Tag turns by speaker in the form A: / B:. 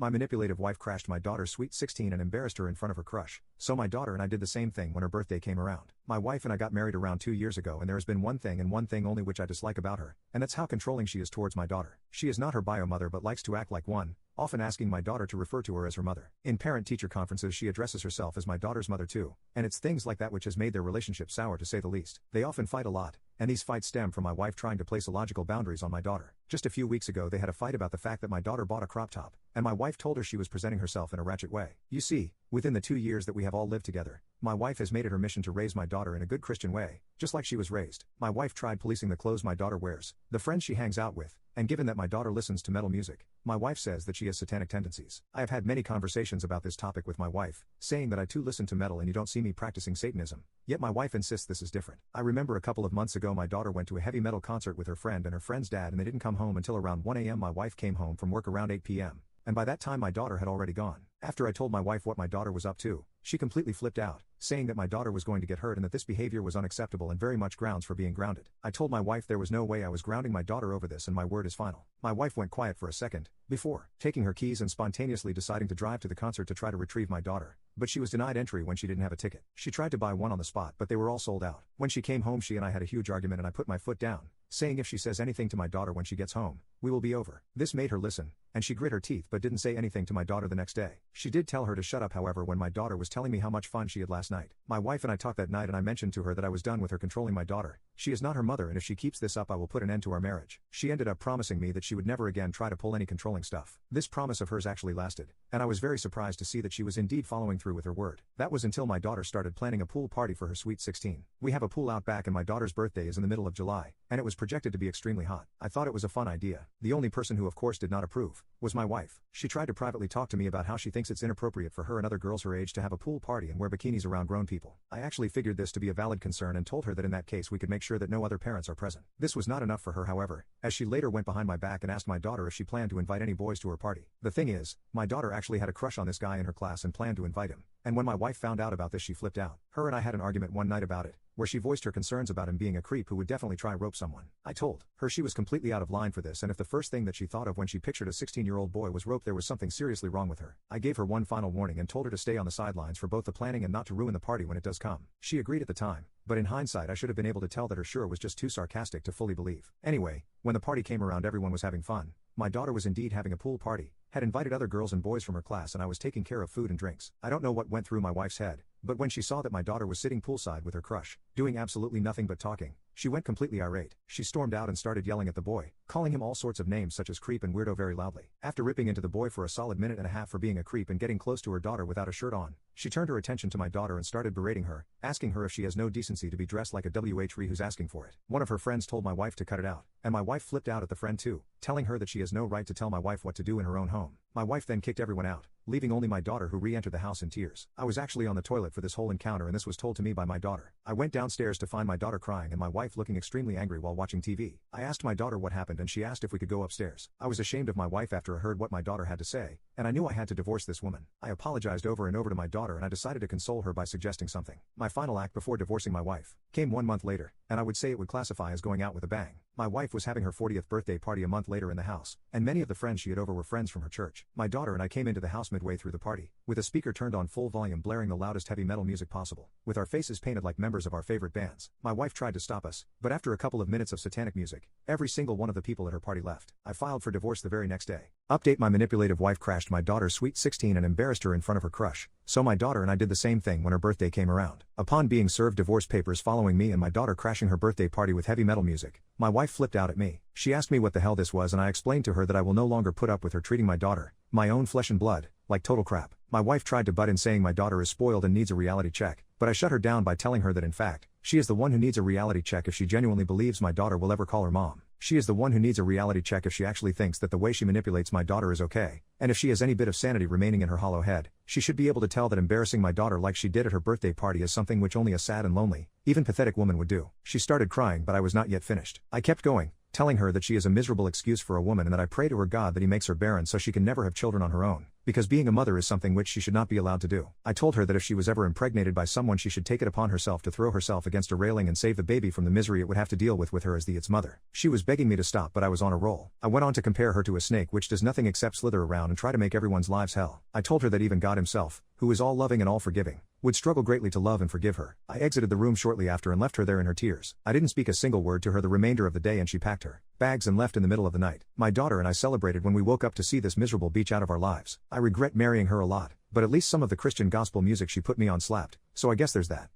A: My manipulative wife crashed my daughter's sweet 16 and embarrassed her in front of her crush. So my daughter and I did the same thing when her birthday came around. My wife and I got married around 2 years ago, and there has been one thing and one thing only which I dislike about her, and that's how controlling she is towards my daughter. She is not her bio mother but likes to act like one, often asking my daughter to refer to her as her mother. In parent-teacher conferences she addresses herself as my daughter's mother too, and it's things like that which has made their relationship sour to say the least. They often fight a lot, and these fights stem from my wife trying to place illogical boundaries on my daughter. Just a few weeks ago they had a fight about the fact that my daughter bought a crop top, and my wife told her she was presenting herself in a ratchet way. You see, within the 2 years that we have all lived together, my wife has made it her mission to raise my daughter in a good Christian way, just like she was raised. My wife tried policing the clothes my daughter wears, the friends she hangs out with, and given that my daughter listens to metal music, my wife says that she has satanic tendencies. I have had many conversations about this topic with my wife, saying that I too listen to metal and you don't see me practicing Satanism. Yet my wife insists this is different. I remember a couple of months ago my daughter went to a heavy metal concert with her friend and her friend's dad, and they didn't come home until around 1 a.m. My wife came home from work around 8 p.m. and by that time my daughter had already gone. After I told my wife what my daughter was up to, she completely flipped out, saying that my daughter was going to get hurt and that this behavior was unacceptable and very much grounds for being grounded. I told my wife there was no way I was grounding my daughter over this, and my word is final. My wife went quiet for a second, before taking her keys and spontaneously deciding to drive to the concert to try to retrieve my daughter, but she was denied entry when she didn't have a ticket. She tried to buy one on the spot but they were all sold out. When she came home she and I had a huge argument and I put my foot down, saying if she says anything to my daughter when she gets home, we will be over. This made her listen, and she grit her teeth but didn't say anything to my daughter the next day. She did tell her to shut up however when my daughter was telling me how much fun she had last night. My wife and I talked that night and I mentioned to her that I was done with her controlling my daughter. She is not her mother and if she keeps this up I will put an end to our marriage. She ended up promising me that she would never again try to pull any controlling stuff. This promise of hers actually lasted, and I was very surprised to see that she was indeed following through with her word. That was until my daughter started planning a pool party for her sweet 16. We have a pool out back and my daughter's birthday is in the middle of July, and it was projected to be extremely hot. I thought it was a fun idea. The only person who of course did not approve was my wife. She tried to privately talk to me about how she thinks it's inappropriate for her and other girls her age to have a pool party and wear bikinis around grown people. I actually figured this to be a valid concern and told her that in that case we could make sure that no other parents are present. This was not enough for her however, as she later went behind my back and asked my daughter if she planned to invite any boys to her party. The thing is, my daughter actually had a crush on this guy in her class and planned to invite him, and when my wife found out about this she flipped out. Her and I had an argument one night about it, where she voiced her concerns about him being a creep who would definitely try rope someone. I told her she was completely out of line for this, and if the first thing that she thought of when she pictured a 16-year-old boy was rope there was something seriously wrong with her. I gave her one final warning and told her to stay on the sidelines for both the planning and not to ruin the party when it does come. She agreed at the time, but in hindsight I should have been able to tell that her sure was just too sarcastic to fully believe. Anyway, when the party came around everyone was having fun. My daughter was indeed having a pool party, had invited other girls and boys from her class, and I was taking care of food and drinks. I don't know what went through my wife's head, but when she saw that my daughter was sitting poolside with her crush, doing absolutely nothing but talking, she went completely irate. She stormed out and started yelling at the boy, calling him all sorts of names such as creep and weirdo very loudly. After ripping into the boy for a solid minute and a half for being a creep and getting close to her daughter without a shirt on, she turned her attention to my daughter and started berating her, asking her if she has no decency to be dressed like a WH who's asking for it. One of her friends told my wife to cut it out, and my wife flipped out at the friend too, telling her that she has no right to tell my wife what to do in her own home. My wife then kicked everyone out, leaving only my daughter who re-entered the house in tears. I was actually on the toilet for this whole encounter and this was told to me by my daughter. I went downstairs to find my daughter crying and my wife looking extremely angry while watching TV. I asked my daughter what happened and she asked if we could go upstairs. I was ashamed of my wife after I heard what my daughter had to say, and I knew I had to divorce this woman. I apologized over and over to my daughter and I decided to console her by suggesting something. My final act before divorcing my wife came 1 month later, and I would say it would classify as going out with a bang. My wife was having her 40th birthday party a month later in the house, and many of the friends she had over were friends from her church. My daughter and I came into the house midway through the party, with a speaker turned on full volume blaring the loudest heavy metal music possible, with our faces painted like members of our favorite bands. My wife tried to stop us, but after a couple of minutes of satanic music, every single one of the people at her party left. I filed for divorce the very next day. Update: my manipulative wife crashed my daughter's sweet 16 and embarrassed her in front of her crush, so my daughter and I did the same thing when her birthday came around. Upon being served divorce papers following me and my daughter crashing her birthday party with heavy metal music, my wife flipped out at me. She asked me what the hell this was and I explained to her that I will no longer put up with her treating my daughter, my own flesh and blood, like total crap. My wife tried to butt in saying my daughter is spoiled and needs a reality check, but I shut her down by telling her that in fact, she is the one who needs a reality check if she genuinely believes my daughter will ever call her mom. She is the one who needs a reality check if she actually thinks that the way she manipulates my daughter is okay, and if she has any bit of sanity remaining in her hollow head, she should be able to tell that embarrassing my daughter like she did at her birthday party is something which only a sad and lonely, even pathetic woman would do. She started crying but I was not yet finished. I kept going, telling her that she is a miserable excuse for a woman and that I pray to her God that he makes her barren so she can never have children on her own, because being a mother is something which she should not be allowed to do. I told her that if she was ever impregnated by someone she should take it upon herself to throw herself against a railing and save the baby from the misery it would have to deal with her as its mother. She was begging me to stop, but I was on a roll. I went on to compare her to a snake which does nothing except slither around and try to make everyone's lives hell. I told her that even God himself, who is all loving and all forgiving, would struggle greatly to love and forgive her. I exited the room shortly after and left her there in her tears. I didn't speak a single word to her the remainder of the day, and she packed her bags and left in the middle of the night. My daughter and I celebrated when we woke up to see this miserable beach out of our lives. I regret marrying her a lot, but at least some of the Christian gospel music she put me on slapped, so I guess there's that.